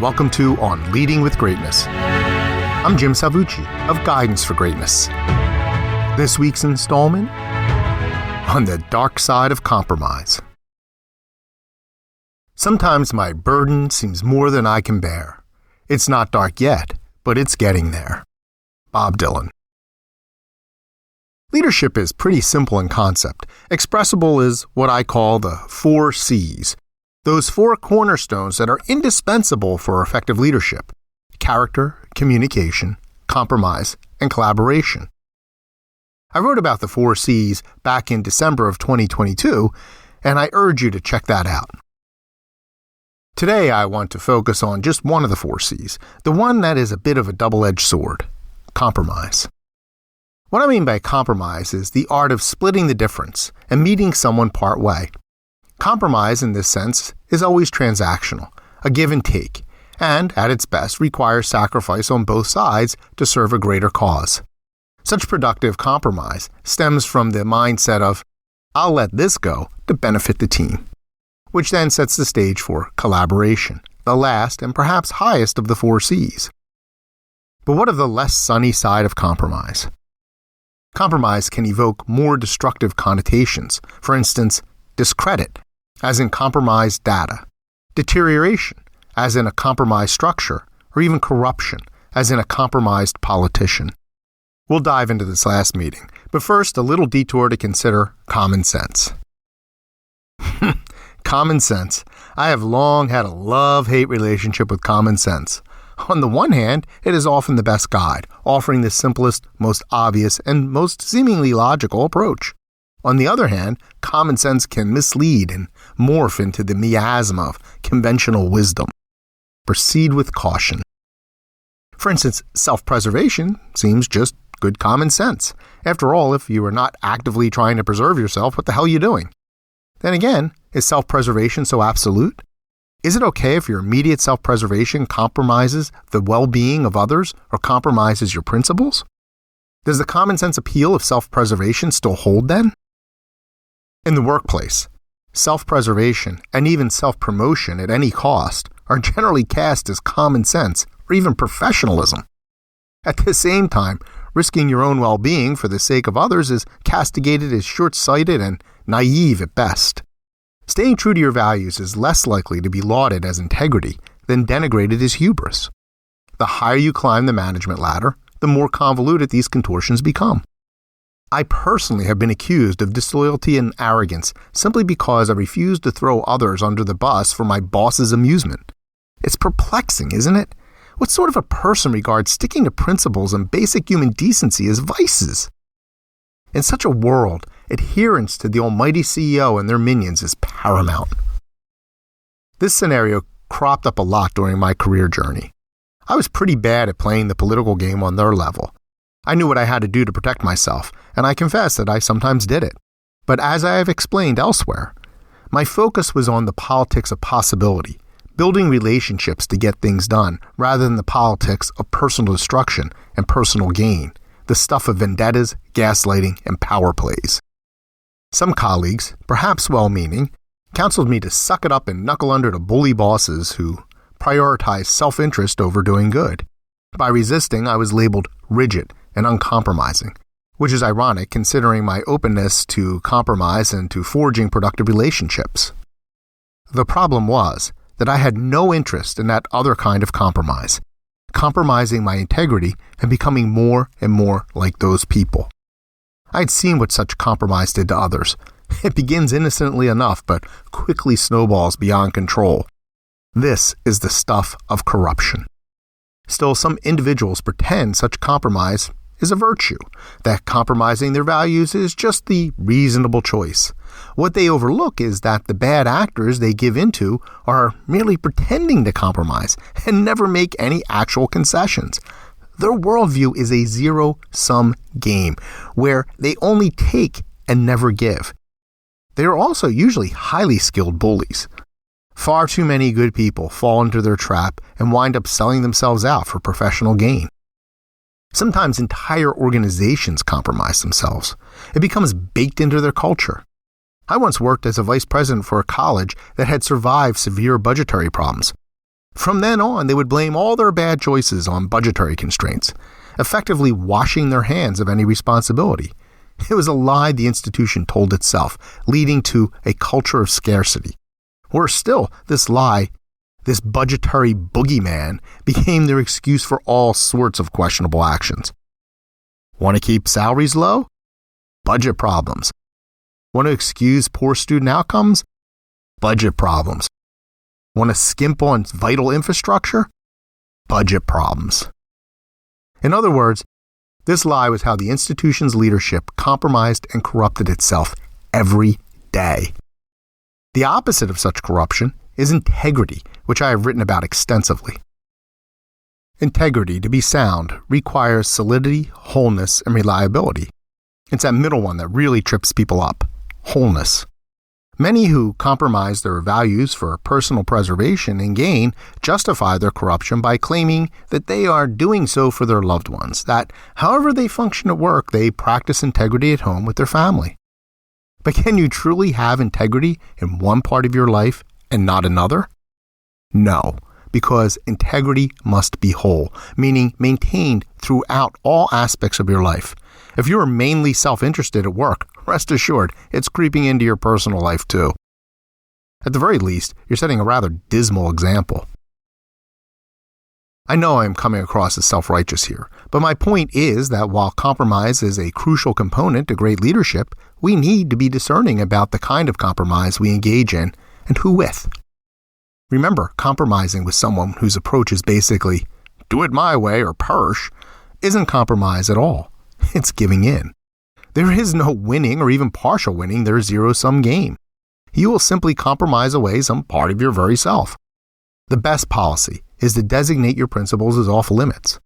welcome to On Leading with Greatness. I'm Jim Salvucci of Guidance for Greatness. This week's installment, On the Dark Side of Compromise. Sometimes my burden seems more than I can bear. It's not dark yet, but it's getting there. Bob Dylan. Leadership is pretty simple in concept. Expressible is what I call the 4 C's. Those 4 cornerstones that are indispensable for effective leadership: character, communication, compromise, and collaboration. I wrote about the 4 C's back in December of 2022, and I urge you to check that out. Today I want to focus on just one of the 4 C's, the one that is a bit of a double-edged sword: compromise. What I mean by compromise is the art of splitting the difference and meeting someone part way. Compromise, in this sense, is always transactional, a give and take, and, at its best, requires sacrifice on both sides to serve a greater cause. Such productive compromise stems from the mindset of, I'll let this go to benefit the team, which then sets the stage for collaboration, the last and perhaps highest of the 4 C's. But what of the less sunny side of compromise? Compromise can evoke more destructive connotations, for instance, discredit, as in compromised data, deterioration, as in a compromised structure, or even corruption, as in a compromised politician. We'll dive into this last meeting, but first a little detour to consider common sense. Common sense. I have long had a love-hate relationship with common sense. On the one hand, it is often the best guide, offering the simplest, most obvious, and most seemingly logical approach. On the other hand, common sense can mislead and morph into the miasma of conventional wisdom. Proceed with caution. For instance, self-preservation seems just good common sense. After all, if you are not actively trying to preserve yourself, what the hell are you doing? Then again, is self-preservation so absolute? Is it okay if your immediate self-preservation compromises the well-being of others or compromises your principles? Does the common sense appeal of self-preservation still hold then? In the workplace, self-preservation and even self-promotion at any cost are generally cast as common sense or even professionalism. At the same time, risking your own well-being for the sake of others is castigated as short-sighted and naive at best. Staying true to your values is less likely to be lauded as integrity than denigrated as hubris. The higher you climb the management ladder, the more convoluted these contortions become. I personally have been accused of disloyalty and arrogance simply because I refused to throw others under the bus for my boss's amusement. It's perplexing, isn't it? What sort of a person regards sticking to principles and basic human decency as vices? In such a world, adherence to the almighty CEO and their minions is paramount. This scenario cropped up a lot during my career journey. I was pretty bad at playing the political game on their level. I knew what I had to do to protect myself, and I confess that I sometimes did it. But as I have explained elsewhere, my focus was on the politics of possibility, building relationships to get things done, rather than the politics of personal destruction and personal gain, the stuff of vendettas, gaslighting, and power plays. Some colleagues, perhaps well-meaning, counseled me to suck it up and knuckle under to bully bosses who prioritize self-interest over doing good. By resisting, I was labeled rigid and uncompromising, which is ironic considering my openness to compromise and to forging productive relationships. The problem was that I had no interest in that other kind of compromise, compromising my integrity and becoming more and more like those people. I had seen what such compromise did to others. It begins innocently enough, but quickly snowballs beyond control. This is the stuff of corruption. Still, some individuals pretend such compromise is a virtue, that compromising their values is just the reasonable choice. What they overlook is that the bad actors they give into are merely pretending to compromise and never make any actual concessions. Their worldview is a zero-sum game where they only take and never give. They are also usually highly skilled bullies. Far too many good people fall into their trap and wind up selling themselves out for professional gain. Sometimes entire organizations compromise themselves. It becomes baked into their culture. I once worked as a vice president for a college that had survived severe budgetary problems. From then on, they would blame all their bad choices on budgetary constraints, effectively washing their hands of any responsibility. It was a lie the institution told itself, leading to a culture of scarcity. Worse still, this lie, this budgetary boogeyman, became their excuse for all sorts of questionable actions. Want to keep salaries low? Budget problems. Want to excuse poor student outcomes? Budget problems. Want to skimp on vital infrastructure? Budget problems. In other words, this lie was how the institution's leadership compromised and corrupted itself every day. The opposite of such corruption is integrity, which I have written about extensively. Integrity, to be sound, requires solidity, wholeness, and reliability. It's that middle one that really trips people up. Wholeness. Many who compromise their values for personal preservation and gain justify their corruption by claiming that they are doing so for their loved ones, that however they function at work, they practice integrity at home with their family. But can you truly have integrity in one part of your life and not another? No, because integrity must be whole, meaning maintained throughout all aspects of your life. If you are mainly self-interested at work, rest assured it's creeping into your personal life too. At the very least, you're setting a rather dismal example. I know I'm coming across as self-righteous here, but my point is that while compromise is a crucial component to great leadership, we need to be discerning about the kind of compromise we engage in and who with. Remember, compromising with someone whose approach is basically, do it my way or perish, isn't compromise at all. It's giving in. There is no winning or even partial winning, there's zero-sum game. You will simply compromise away some part of your very self. The best policy is to designate your principles as off limits.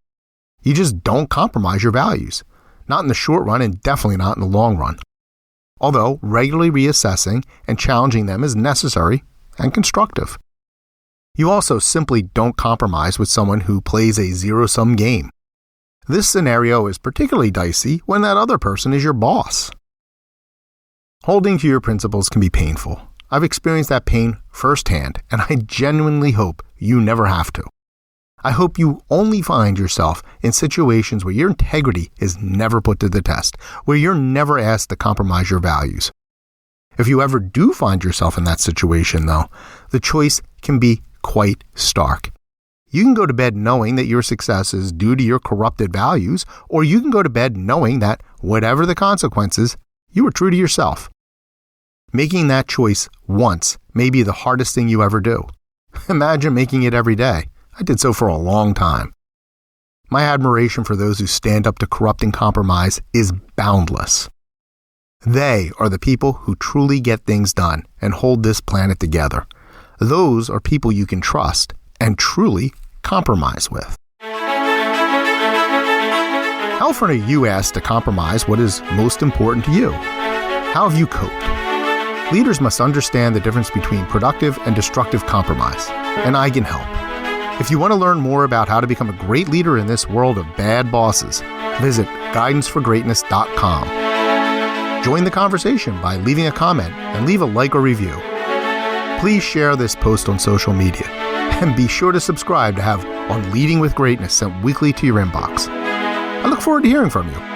You just don't compromise your values, not in the short run and definitely not in the long run. Although regularly reassessing and challenging them is necessary and constructive. You also simply don't compromise with someone who plays a zero-sum game. This scenario is particularly dicey when that other person is your boss. Holding to your principles can be painful. I've experienced that pain firsthand, and I genuinely hope you never have to. I hope you only find yourself in situations where your integrity is never put to the test, where you're never asked to compromise your values. If you ever do find yourself in that situation, though, the choice can be quite stark. You can go to bed knowing that your success is due to your corrupted values, or you can go to bed knowing that, whatever the consequences, you were true to yourself. Making that choice once may be the hardest thing you ever do. Imagine making it every day. I did so for a long time. My admiration for those who stand up to corrupting compromise is boundless. They are the people who truly get things done and hold this planet together. Those are people you can trust and truly compromise with. How often are you asked to compromise what is most important to you? How have you coped? Leaders must understand the difference between productive and destructive compromise, and I can help. If you want to learn more about how to become a great leader in this world of bad bosses, visit guidanceforgreatness.com. Join the conversation by leaving a comment and leave a like or review. Please share this post on social media, and be sure to subscribe to have On Leading with Greatness sent weekly to your inbox. I look forward to hearing from you.